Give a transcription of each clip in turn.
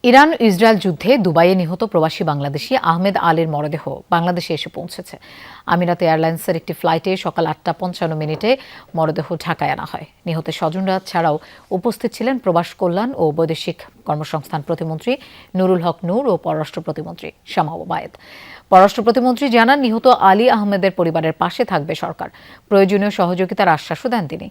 Iran Israel যুদ্ধে দুবাইয়ে নিহত প্রবাসী বাংলাদেশি আহমেদ আলীর মরদেহ বাংলাদেশে এসে পৌঁছেছে। আমিরাত এয়ারলাইন্সের একটি ফ্লাইটে সকাল 8:55 মরদেহ ঢাকায় আনা হয়। নিহতের স্বজনরা ছাড়াও উপস্থিত ছিলেন প্রবাস কল্যাণ ও বৈদেশিক কর্মসংস্থান প্রতিমন্ত্রী নুরুল হক নূর ও পররাষ্ট্র প্রতিমন্ত্রী শামা ওবায়েদ। পররাষ্ট্র প্রতিমন্ত্রী জানান, নিহত আলী আহমেদের পরিবারের পাশে থাকবে সরকার। প্রয়োজনীয় সহযোগিতার আশ্বাসও দেন তিনি।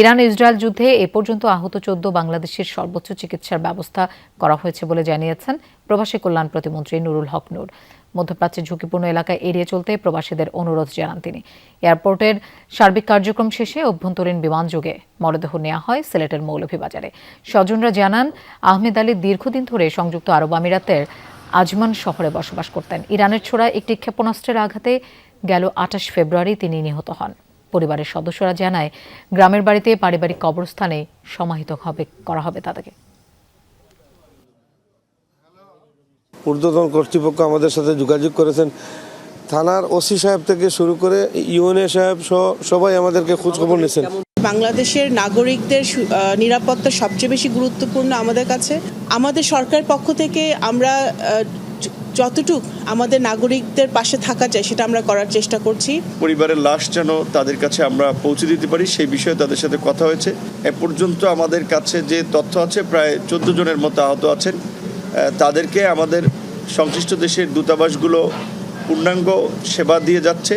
ইরান ইসরায়েল যুদ্ধে এ পর্যন্ত আহত 14 বাংলাদেশের সর্বোচ্চ চিকিৎসার ব্যবস্থা করা হয়েছে বলে জানিয়েছেন প্রবাসী কল্যাণ প্রতিমন্ত্রী নুরুল হক নূর। মধ্যপ্রাচ্যের ঝুঁকিপূর্ণ এলাকায় এড়িয়ে চলতে প্রবাসীদের অনুরোধ জানান তিনি। এয়ারপোর্টের সার্বিক কার্যক্রম শেষে অভ্যন্তরীণ বিমানযোগে মরদেহ নেওয়া হয় সিলেটের মৌলভীবাজারে। স্বজনরা জানান, আহমেদ আলী দীর্ঘদিন ধরে সংযুক্ত আরব আমিরাতের আজমান শহরে বসবাস করতেন। ইরানের ছোড়া একটি ক্ষেপণাস্ত্রের আঘাতে গেল 28 ফেব্রুয়ারি তিনি নিহত হন। পরিবারের সদস্যরা জানায়, গ্রামের বাড়িতে পারিবারিক কবরস্থানে সমাহিত করা হবে তাদেরকে। ঊর্ধ্বতন কর্তৃপক্ষ আমাদের সাথে যোগাযোগ করেছেন। থানার ওসি সাহেব থেকে শুরু করে ইউএনএ সাহেব সহ সবাই আমাদেরকে খোঁজখবর নিয়েছেন। বাংলাদেশের নাগরিকদের নিরাপত্তা সবচেয়ে বেশি গুরুত্বপূর্ণ আমাদের কাছে। আমাদের সরকারের পক্ষ থেকে আমরা যতটুক আমাদের নাগরিকদের পাশে থাকা যায় সেটা আমরা করার চেষ্টা করছি। পরিবারের লাশ যেন তাদের কাছে আমরা পৌঁছে দিতে পারি সেই বিষয়ে তাদের সাথে কথা হয়েছে। এ পর্যন্ত আমাদের কাছে যে তথ্য আছে, প্রায় 14 জনের মতো আহত আছেন। তাদেরকে আমাদের সংশ্লিষ্ট দেশের দূতাবাসগুলো পূর্ণাঙ্গ সেবা দিয়ে যাচ্ছে।